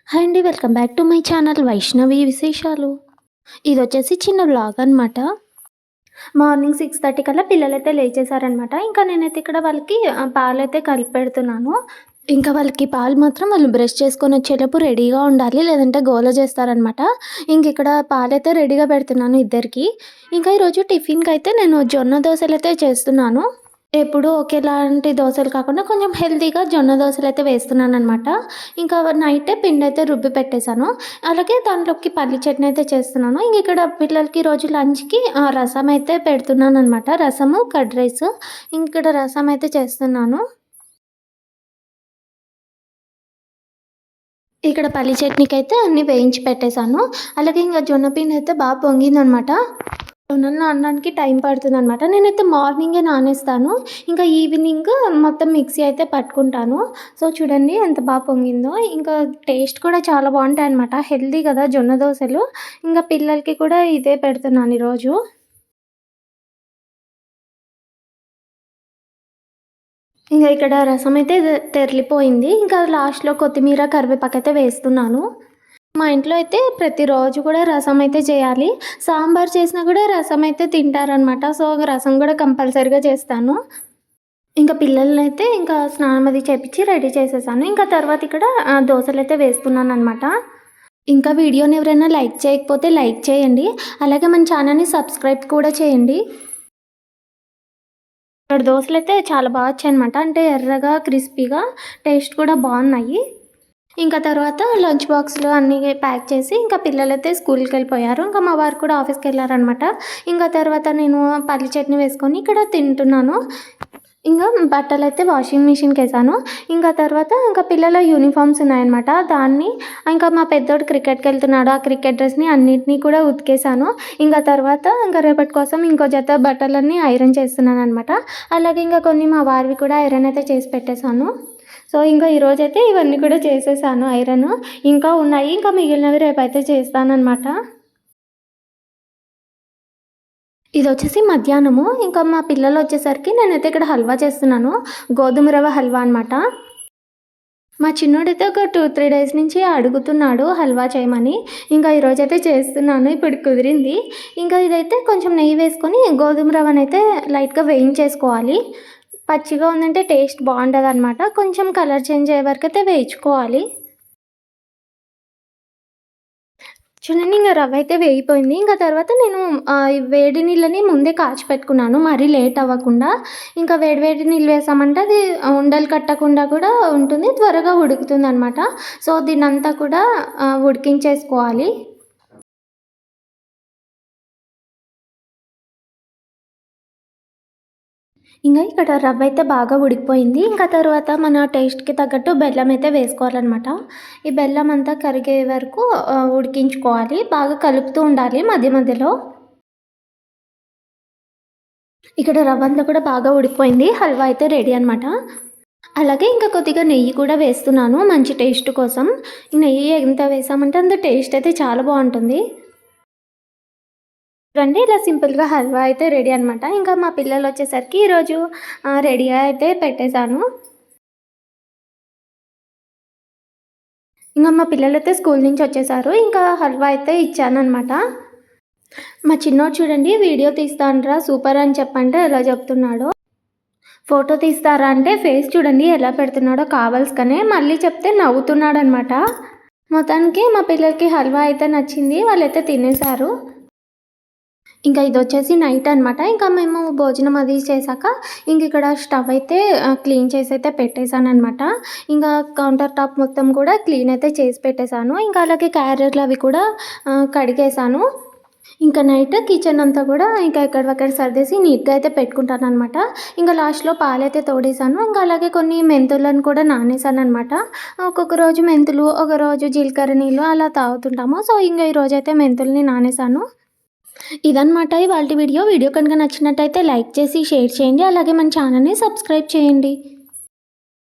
Hi అండి. Welcome back to my channel Vaishnavi విశేషాలు. ఇదొచ్చేసి చిన్న వ్లాగ్ అనమాట. మార్నింగ్ 6:30 కల్లా పిల్లలైతే లేచేశారనమాట. ఇంకా నేనైతే ఇక్కడ వాళ్ళకి పాలైతే కలిపి పెడుతున్నాను. ఇంకా వాళ్ళకి పాలు మాత్రం వాళ్ళు బ్రష్ చేసుకొని వచ్చేటప్పుడు రెడీగా ఉండాలి, లేదంటే గోల చేస్తారనమాట. ఇక్కడ పాలైతే రెడీగా పెడుతున్నాను ఇద్దరికి. ఇంకా ఈరోజు టిఫిన్కి అయితే నేను జొన్న దోశలైతే చేస్తున్నాను. ఎప్పుడూ ఒకేలాంటి దోసలు కాకుండా కొంచెం హెల్తీగా జొన్న దోసలైతే వేస్తున్నాననమాట. ఇంకా నైటే పిండైతే రుబ్బి పెట్టేశాను. అలాగే దాంట్లోకి పల్లి చట్నీ అయితే చేస్తున్నాను. ఇక్కడ పిల్లలకి రోజు లంచ్‌కి రసం అయితే పెడుతున్నాననమాట. రసము, కర్డ్ రైస్. ఇక్కడ రసం అయితే చేస్తున్నాను. ఇక్కడ పల్లి చట్నీకైతే అన్నీ వేయించి పెట్టేశాను. అలాగే జొన్న పిండైతే బాగా పొంగిందనమాట. జొన్నలు నానడానికి టైం పడుతుందనమాట. నేనైతే మార్నింగే నానేస్తాను. ఇంకా ఈవినింగ్ మొత్తం మిక్సీ అయితే పట్టుకుంటాను. సో, చూడండి ఎంత బాగా పొంగిందో. ఇంకా టేస్ట్ కూడా చాలా బాగుంటాయన్నమాట. హెల్తీ కదా జొన్న దోసలు. ఇంకా పిల్లలకి కూడా ఇదే పెడుతున్నాను ఈరోజు. ఇక్కడ రసం అయితే తెరలిపోయింది. ఇంకా లాస్ట్‌లో కొత్తిమీర, కరివేపాకైతే వేస్తున్నాను. మా ఇంట్లో అయితే ప్రతిరోజు కూడా రసం అయితే చేయాలి. సాంబార్ చేసినా కూడా రసం అయితే తింటారనమాట. సో, రసం కూడా కంపల్సరీగా చేస్తాను. పిల్లలనైతే స్నానం అది చేపిచ్చి రెడీ చేసేసాను. తర్వాత ఇక్కడ దోసలైతే వేస్తున్నాననమాట. వీడియోని ఎవరైనా లైక్ చేయకపోతే లైక్ చేయండి. అలాగే మన ఛానల్‌ని సబ్స్క్రైబ్ కూడా చేయండి. ఇక్కడ దోసలైతే చాలా బా వచ్చాయనమాట. అంటే ఎర్రగా, క్రిస్పీగా, టేస్ట్ కూడా బాగున్నాయి. తర్వాత లంచ్ బాక్స్‌లో అన్నీ ప్యాక్ చేసి పిల్లలైతే స్కూల్‌కెళ్ళిపోయారు. మా వారు కూడా ఆఫీస్‌కెళ్ళారనమాట. తర్వాత నేను పల్లి చట్నీ వేసుకొని ఇక్కడ తింటున్నాను. బట్టలైతే వాషింగ్ మిషన్‌కేసాను. తర్వాత పిల్లల యూనిఫార్మ్స్ ఉన్నాయన్నమాట. దాన్ని మా పెద్దోడు క్రికెట్‌కెళ్తున్నాడు. ఆ క్రికెట్ డ్రెస్‌ని అన్నిటిని కూడా ఉతికేసాను. తర్వాత రేపటి కోసం ఇంకో జత బట్టలన్నీ ఐరన్ చేస్తున్నాననమాట. అలాగే కొన్ని మా వారివి కూడా ఐరన్ అయితే చేసి పెట్టేశాను. సో, ఈరోజైతే ఇవన్నీ కూడా చేసేసాను ఐరను. ఇంకా ఉన్నాయి. మిగిలినవి రేపైతే చేస్తాననమాట. ఇదొచ్చేసి మధ్యాహ్నము. మా పిల్లలొచ్చేసరికి నేనైతే ఇక్కడ హల్వా చేస్తున్నాను. గోధుమ రవ్వ హల్వా అనమాట. మా చిన్నోడైతే ఒక 2, 3 డేస్ నుంచి అడుగుతున్నాడు హల్వా చేయమని. ఈరోజైతే చేస్తున్నాను. ఇప్పుడు కుదిరింది. ఇదైతే కొంచెం నెయ్యి వేసుకొని గోధుమ రవ్వనైతే లైట్‌గా వేయించేసుకోవాలి. పచ్చిగా ఉందంటే టేస్ట్ బాగుండదనమాట. కొంచెం కలర్ చేంజ్ అయ్యే వరకైతే వేయించుకోవాలి. చూడండి రవ్వ అయితే వేగిపోయింది. తర్వాత నేను వేడి నీళ్ళని ముందే కాచి పెట్టుకున్నాను. మరీ లేట్ అవ్వకుండా. వేడి వేడి నీళ్ళు వేసామంటే అది ఉండలు కట్టకుండా కూడా ఉంటుంది. త్వరగా ఉడుకుతుందనమాట. సో, దీన్నంతా కూడా ఉడికించేసుకోవాలి. ఇక్కడ రవ్వ అయితే బాగా ఉడికిపోయింది. తర్వాత మన టేస్ట్‌కి తగ్గట్టు బెల్లం అయితే వేసుకోవాలనమాట. ఈ బెల్లం అంతా కరిగే వరకు ఉడికించుకోవాలి. బాగా కలుపుతూ ఉండాలి మధ్య మధ్యలో. ఇక్కడ రవ్వ అంతా కూడా బాగా ఉడికిపోయింది. హల్వా అయితే రెడీ అనమాట. అలాగే కొద్దిగా నెయ్యి కూడా వేస్తున్నాను మంచి టేస్ట్ కోసం. నెయ్యి ఎంత వేసామంటే అంత టేస్ట్ అయితే చాలా బాగుంటుంది. చూడండి ఇలా సింపుల్‌గా హల్వా అయితే రెడీ అనమాట. మా పిల్లలొచ్చేసరికి ఈరోజు రెడీగా అయితే పెట్టేశాను. మా పిల్లలైతే స్కూల్ నుంచి వచ్చేసారు. హల్వా అయితే ఇచ్చాననమాట. మా చిన్నోడు చూడండి వీడియో తీస్తానురా సూపర్ అని చెప్పంటే ఎలా చెప్తున్నాడో. ఫోటో తీస్తారా అంటే ఫేస్ చూడండి ఎలా పెడుతున్నాడో కావాల్సికనే. మళ్ళీ చెప్తే నవ్వుతున్నాడనమాట. మొత్తానికి మా పిల్లలకి హల్వా అయితే నచ్చింది. వాళ్ళైతే తినేసారు. ఇదొచ్చేసి నైట్ అనమాట. మేము భోజనం అది చేశాక ఇక్కడ స్టవ్ అయితే క్లీన్ చేసి అయితే పెట్టేశాననమాట. కౌంటర్ టాప్ మొత్తం కూడా క్లీన్ అయితే చేసి పెట్టేశాను. అలాగే క్యారియర్లు అవి కూడా కడిగేశాను. నైట్ కిచెన్ అంతా కూడా ఎక్కడివక్కడ సర్దేసి నీట్‌గా అయితే పెట్టుకుంటాననమాట. లాస్ట్‌లో పాలైతే తోడేశాను. అలాగే కొన్ని మెంతులను కూడా నానేసాననమాట. ఒక్కొక్క రోజు మెంతులు, ఒకరోజు జీలకర్ర నీళ్ళు అలా తాగుతుంటాము. సో, ఈరోజైతే మెంతుల్ని నానేసాను. ఇదనమాట ఇవాల్టి వీడియో. వీడియో కనుక నచ్చినట్టయితే లైక్ చేసి షేర్ చేయండి. అలాగే మన ఛానల్‌ని సబ్స్క్రైబ్ చేయండి.